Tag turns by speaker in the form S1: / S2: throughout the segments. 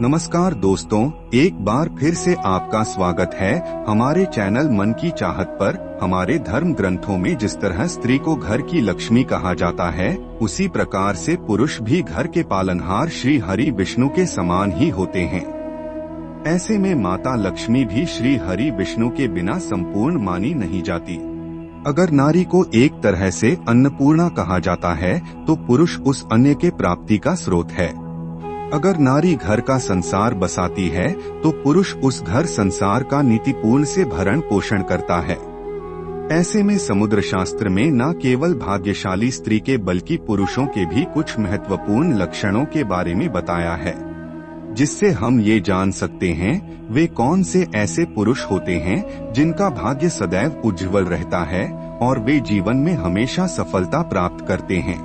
S1: नमस्कार दोस्तों, एक बार फिर से आपका स्वागत है हमारे चैनल मन की चाहत पर। हमारे धर्म ग्रंथों में जिस तरह स्त्री को घर की लक्ष्मी कहा जाता है, उसी प्रकार से पुरुष भी घर के पालनहार श्री हरि विष्णु के समान ही होते हैं। ऐसे में माता लक्ष्मी भी श्री हरि विष्णु के बिना संपूर्ण मानी नहीं जाती। अगर नारी को एक तरह से अन्नपूर्णा कहा जाता है, तो पुरुष उस अन्न के प्राप्ति का स्रोत है। अगर नारी घर का संसार बसाती है, तो पुरुष उस घर संसार का नीतिपूर्ण से भरण पोषण करता है। ऐसे में समुद्र शास्त्र में न केवल भाग्यशाली स्त्री के बल्कि पुरुषों के भी कुछ महत्वपूर्ण लक्षणों के बारे में बताया है, जिससे हम ये जान सकते हैं वे कौन से ऐसे पुरुष होते हैं जिनका भाग्य सदैव उज्ज्वल रहता है और वे जीवन में हमेशा सफलता प्राप्त करते हैं।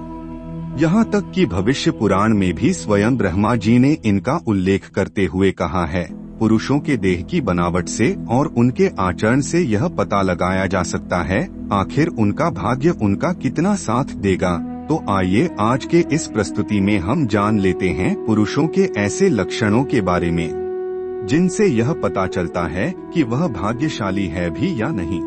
S1: यहाँ तक कि भविष्य पुराण में भी स्वयं ब्रह्मा जी ने इनका उल्लेख करते हुए कहा है, पुरुषों के देह की बनावट से और उनके आचरण से यह पता लगाया जा सकता है आखिर उनका भाग्य उनका कितना साथ देगा। तो आइए आज के इस प्रस्तुति में हम जान लेते हैं पुरुषों के ऐसे लक्षणों के बारे में, जिनसे यह पता चलता है कि वह भाग्यशाली है भी या नहीं।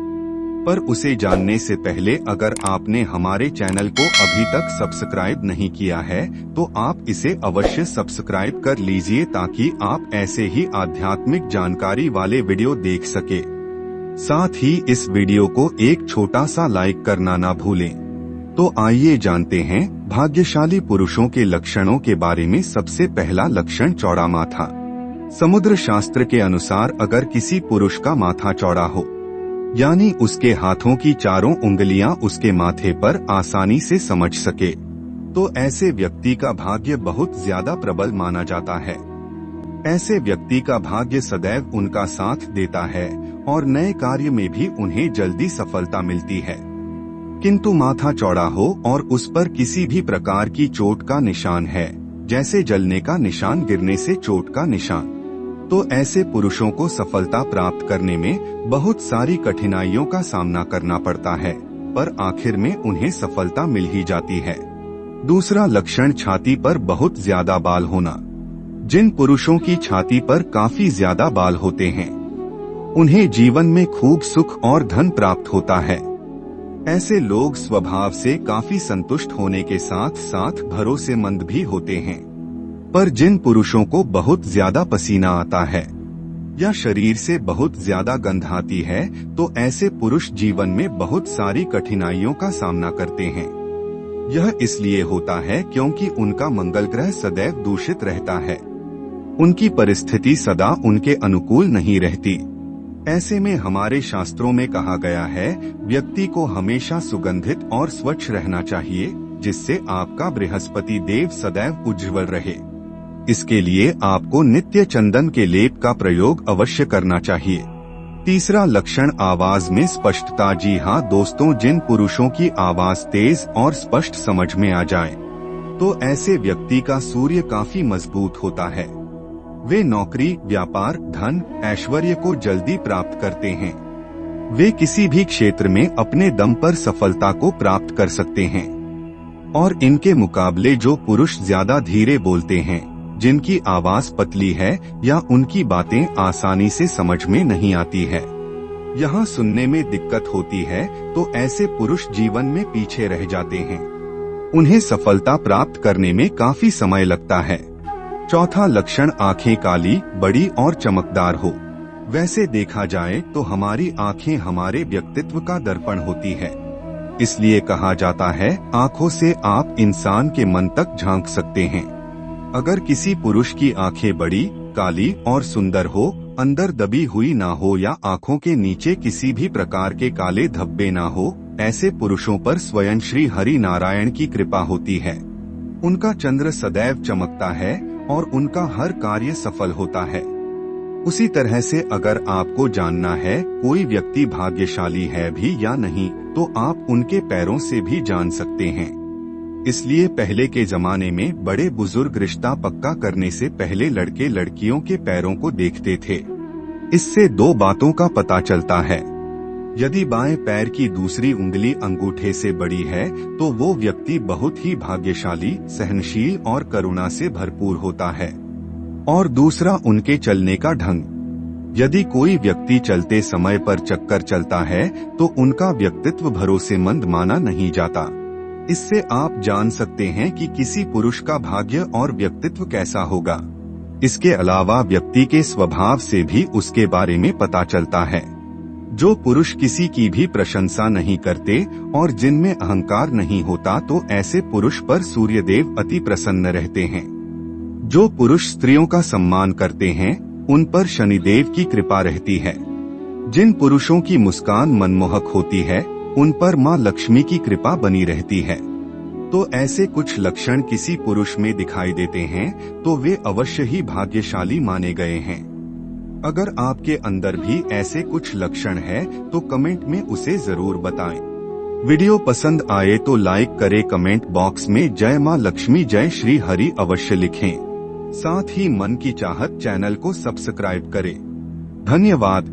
S1: पर उसे जानने से पहले अगर आपने हमारे चैनल को अभी तक सब्सक्राइब नहीं किया है, तो आप इसे अवश्य सब्सक्राइब कर लीजिए ताकि आप ऐसे ही आध्यात्मिक जानकारी वाले वीडियो देख सके। साथ ही इस वीडियो को एक छोटा सा लाइक करना ना भूलें। तो आइए जानते हैं भाग्यशाली पुरुषों के लक्षणों के बारे में। सबसे पहला लक्षण चौड़ा माथा। समुद्र शास्त्र के अनुसार अगर किसी पुरुष का माथा चौड़ा हो, यानी उसके हाथों की चारों उंगलियां उसके माथे पर आसानी से समझ सके, तो ऐसे व्यक्ति का भाग्य बहुत ज्यादा प्रबल माना जाता है। ऐसे व्यक्ति का भाग्य सदैव उनका साथ देता है और नए कार्य में भी उन्हें जल्दी सफलता मिलती है। किंतु माथा चौड़ा हो और उस पर किसी भी प्रकार की चोट का निशान है, जैसे जलने का निशान, गिरने से चोट का निशान, तो ऐसे पुरुषों को सफलता प्राप्त करने में बहुत सारी कठिनाइयों का सामना करना पड़ता है, पर आखिर में उन्हें सफलता मिल ही जाती है। दूसरा लक्षण छाती पर बहुत ज्यादा बाल होना। जिन पुरुषों की छाती पर काफी ज्यादा बाल होते हैं, उन्हें जीवन में खूब सुख और धन प्राप्त होता है। ऐसे लोग स्वभाव से काफी संतुष्ट होने के साथ साथ भरोसेमंद भी होते हैं। पर जिन पुरुषों को बहुत ज्यादा पसीना आता है या शरीर से बहुत ज्यादा गंध आती है, तो ऐसे पुरुष जीवन में बहुत सारी कठिनाइयों का सामना करते हैं। यह इसलिए होता है क्योंकि उनका मंगल ग्रह सदैव दूषित रहता है। उनकी परिस्थिति सदा उनके अनुकूल नहीं रहती। ऐसे में हमारे शास्त्रों में कहा गया है, व्यक्ति को हमेशा सुगंधित और स्वच्छ रहना चाहिए, जिससे आपका बृहस्पति देव सदैव उज्ज्वल रहे। इसके लिए आपको नित्य चंदन के लेप का प्रयोग अवश्य करना चाहिए। तीसरा लक्षण आवाज में स्पष्टता। जी हाँ दोस्तों, जिन पुरुषों की आवाज तेज और स्पष्ट समझ में आ जाए, तो ऐसे व्यक्ति का सूर्य काफी मजबूत होता है। वे नौकरी, व्यापार, धन, ऐश्वर्य को जल्दी प्राप्त करते हैं। वे किसी भी क्षेत्र में अपने दम पर सफलता को प्राप्त कर सकते हैं। और इनके मुकाबले जो पुरुष ज्यादा धीरे बोलते हैं, जिनकी आवाज पतली है या उनकी बातें आसानी से समझ में नहीं आती है, यहाँ सुनने में दिक्कत होती है, तो ऐसे पुरुष जीवन में पीछे रह जाते हैं। उन्हें सफलता प्राप्त करने में काफी समय लगता है। चौथा लक्षण आंखें काली, बड़ी और चमकदार हो। वैसे देखा जाए तो हमारी आंखें हमारे व्यक्तित्व का दर्पण होती है। इसलिए कहा जाता है, आंखों से आप इंसान के मन तक झांक सकते हैं। अगर किसी पुरुष की आंखें बड़ी, काली और सुंदर हो, अंदर दबी हुई ना हो या आंखों के नीचे किसी भी प्रकार के काले धब्बे ना हो, ऐसे पुरुषों पर स्वयं श्री हरि नारायण की कृपा होती है। उनका चंद्र सदैव चमकता है और उनका हर कार्य सफल होता है। उसी तरह से अगर आपको जानना है कोई व्यक्ति भाग्यशाली है भी या नहीं, तो आप उनके पैरों से भी जान सकते हैं। इसलिए पहले के जमाने में बड़े बुजुर्ग रिश्ता पक्का करने से पहले लड़के लड़कियों के पैरों को देखते थे। इससे दो बातों का पता चलता है। यदि बाएं पैर की दूसरी उंगली अंगूठे से बड़ी है, तो वो व्यक्ति बहुत ही भाग्यशाली, सहनशील और करुणा से भरपूर होता है। और दूसरा उनके चलने का ढंग। यदि कोई व्यक्ति चलते समय पर चक्कर चलता है तो उनका व्यक्तित्व भरोसेमंद माना नहीं जाता। इससे आप जान सकते हैं कि किसी पुरुष का भाग्य और व्यक्तित्व कैसा होगा। इसके अलावा व्यक्ति के स्वभाव से भी उसके बारे में पता चलता है। जो पुरुष किसी की भी प्रशंसा नहीं करते और जिनमें अहंकार नहीं होता, तो ऐसे पुरुष पर सूर्यदेव अति प्रसन्न रहते हैं। जो पुरुष स्त्रियों का सम्मान करते हैं उन पर शनिदेव की कृपा रहती है। जिन पुरुषों की मुस्कान मनमोहक होती है उन पर मां लक्ष्मी की कृपा बनी रहती है। तो ऐसे कुछ लक्षण किसी पुरुष में दिखाई देते हैं तो वे अवश्य ही भाग्यशाली माने गए हैं। अगर आपके अंदर भी ऐसे कुछ लक्षण है तो कमेंट में उसे जरूर बताएं। वीडियो पसंद आए तो लाइक करें, कमेंट बॉक्स में जय मां लक्ष्मी जय श्री हरि अवश्य लिखें। साथ ही मन की चाहत चैनल को सब्सक्राइब करें। धन्यवाद।